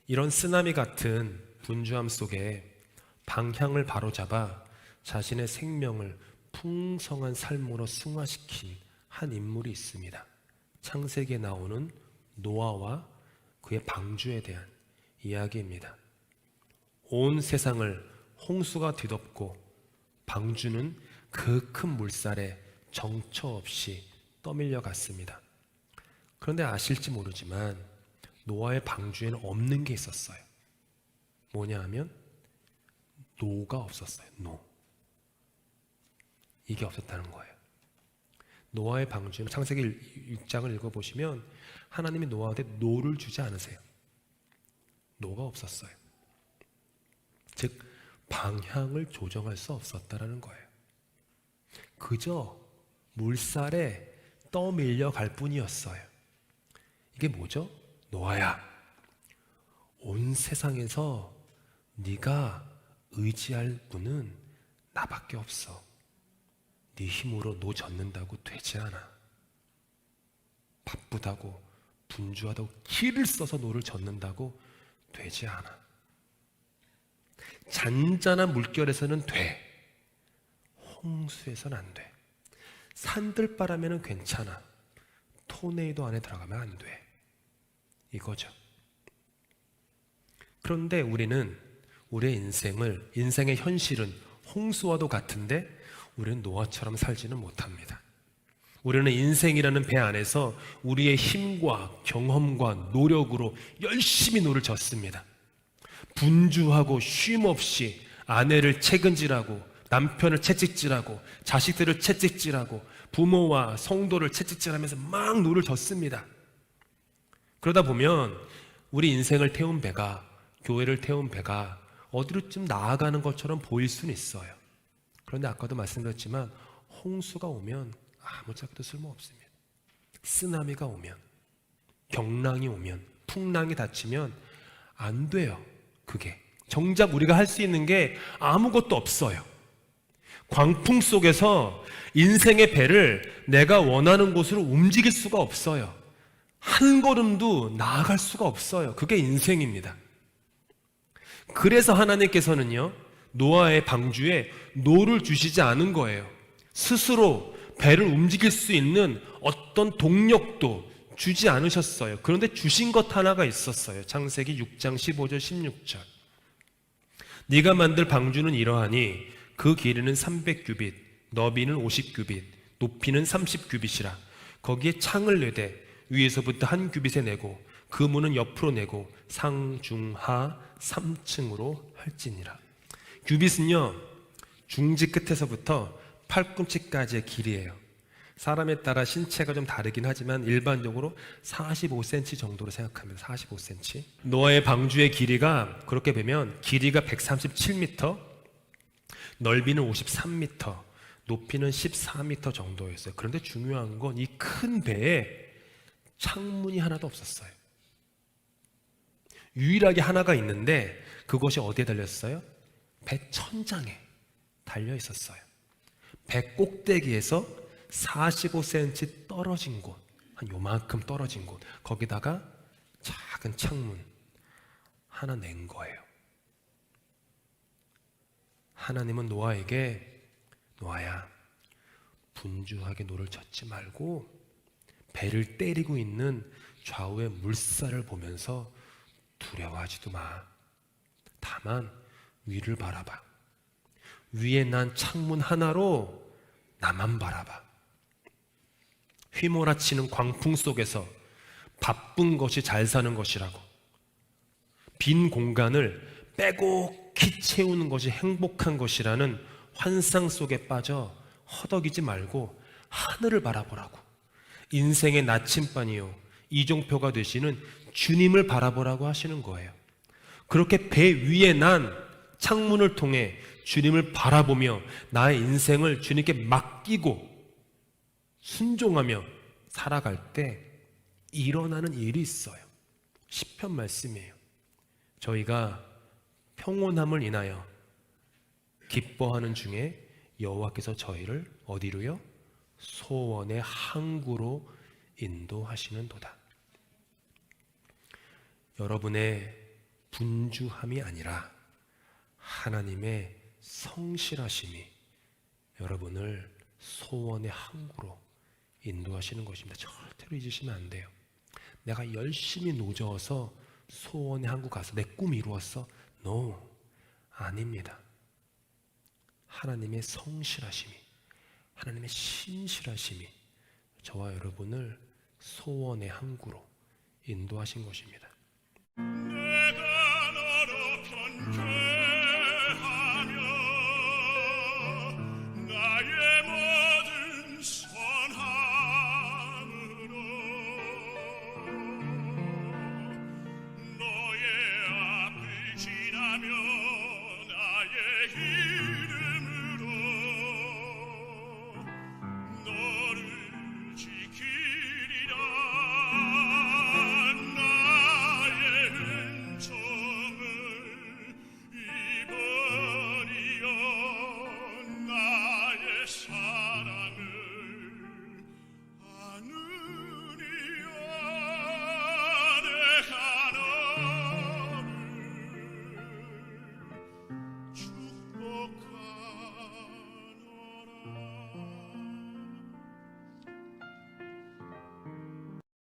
이런 쓰나미 같은 분주함 속에 방향을 바로잡아 자신의 생명을 풍성한 삶으로 승화시킨 한 인물이 있습니다. 창세기에 나오는 노아와 그의 방주에 대한 이야기입니다. 온 세상을 홍수가 뒤덮고 방주는 그 큰 물살에 정처 없이 떠밀려 갔습니다. 그런데 아실지 모르지만 노아의 방주에는 없는 게 있었어요. 뭐냐 하면 노가 없었어요. 노. 이게 없었다는 거예요. 노아의 방주는 창세기 6장을 읽어보시면 하나님이 노아한테 노를 주지 않으세요. 노가 없었어요. 즉 방향을 조정할 수 없었다는 거예요. 그저 물살에 떠밀려 갈 뿐이었어요. 이게 뭐죠? 노아야, 온 세상에서 네가 의지할 분은 나밖에 없어. 네 힘으로 노 젓는다고 되지 않아. 바쁘다고 분주하다고 기를 써서 노를 젓는다고 되지 않아. 잔잔한 물결에서는 돼. 홍수에서는 안 돼. 산들바람에는 괜찮아. 토네이도 안에 들어가면 안 돼. 이거죠. 그런데 우리는 우리의 인생의 현실은 홍수와도 같은데 우리는 노아처럼 살지는 못합니다. 우리는 인생이라는 배 안에서 우리의 힘과 경험과 노력으로 열심히 노를 젓습니다. 분주하고 쉼없이 아내를 채근질하고 남편을 채찍질하고 자식들을 채찍질하고 부모와 성도를 채찍질하면서 막 노를 젓습니다. 그러다 보면 우리 인생을 태운 배가, 교회를 태운 배가 어디로 좀 나아가는 것처럼 보일 수는 있어요. 그런데 아까도 말씀드렸지만 홍수가 오면 아무짝에도 쓸모없습니다. 쓰나미가 오면, 경랑이 오면, 풍랑이 닥치면 안 돼요. 그게 정작 우리가 할 수 있는 게 아무것도 없어요. 광풍 속에서 인생의 배를 내가 원하는 곳으로 움직일 수가 없어요. 한 걸음도 나아갈 수가 없어요. 그게 인생입니다. 그래서 하나님께서는요, 노아의 방주에 노를 주시지 않은 거예요. 스스로 배를 움직일 수 있는 어떤 동력도 주지 않으셨어요. 그런데 주신 것 하나가 있었어요. 창세기 6장 15절 16절. 네가 만들 방주는 이러하니 그 길이는 300규빗, 너비는 50규빗, 높이는 30규빗이라. 거기에 창을 내되 위에서부터 한 규빗에 내고 그 문은 옆으로 내고 상중하 3층으로 할지니라. 규빗은요, 중지 끝에서부터 팔꿈치까지의 길이에요. 사람에 따라 신체가 좀 다르긴 하지만 일반적으로 45cm 정도로 생각합니다. 45cm. 노아의 방주의 길이가 그렇게 보면 길이가 137m, 넓이는 53m, 높이는 14m 정도였어요. 그런데 중요한 건 이 큰 배에 창문이 하나도 없었어요. 유일하게 하나가 있는데 그것이 어디에 달렸어요? 배 천장에 달려 있었어요. 배 꼭대기에서 45cm 떨어진 곳, 한 요만큼 떨어진 곳, 거기다가 작은 창문 하나 낸 거예요. 하나님은 노아에게, 노아야, 분주하게 노를 젓지 말고 배를 때리고 있는 좌우의 물살을 보면서 두려워하지도 마. 다만 위를 바라봐. 위에 난 창문 하나로 나만 바라봐. 휘몰아치는 광풍 속에서 바쁜 것이 잘 사는 것이라고, 빈 공간을 빼곡히 채우는 것이 행복한 것이라는 환상 속에 빠져 허덕이지 말고 하늘을 바라보라고, 인생의 나침반이요 이종표가 되시는 주님을 바라보라고 하시는 거예요. 그렇게 배 위에 난 창문을 통해 주님을 바라보며 나의 인생을 주님께 맡기고 순종하며 살아갈 때 일어나는 일이 있어요. 시편 말씀이에요. 저희가 평온함을 인하여 기뻐하는 중에 여호와께서 저희를 어디로요? 소원의 항구로 인도하시는도다. 여러분의 분주함이 아니라 하나님의 성실하심이 여러분을 소원의 항구로 인도하시는 것입니다. 절대로 잊으시면 안 돼요. 내가 열심히 노져서 소원의 항구 가서 내 꿈 이루었어? No, 아닙니다. 하나님의 성실하심이, 하나님의 신실하심이 저와 여러분을 소원의 항구로 인도하신 것입니다. 내가 너로 경배하며 나의 모든 선함으로 너의 앞을 지나며 나의 이름으로 너를 지키리라. 나의 은총을 입으리여 나의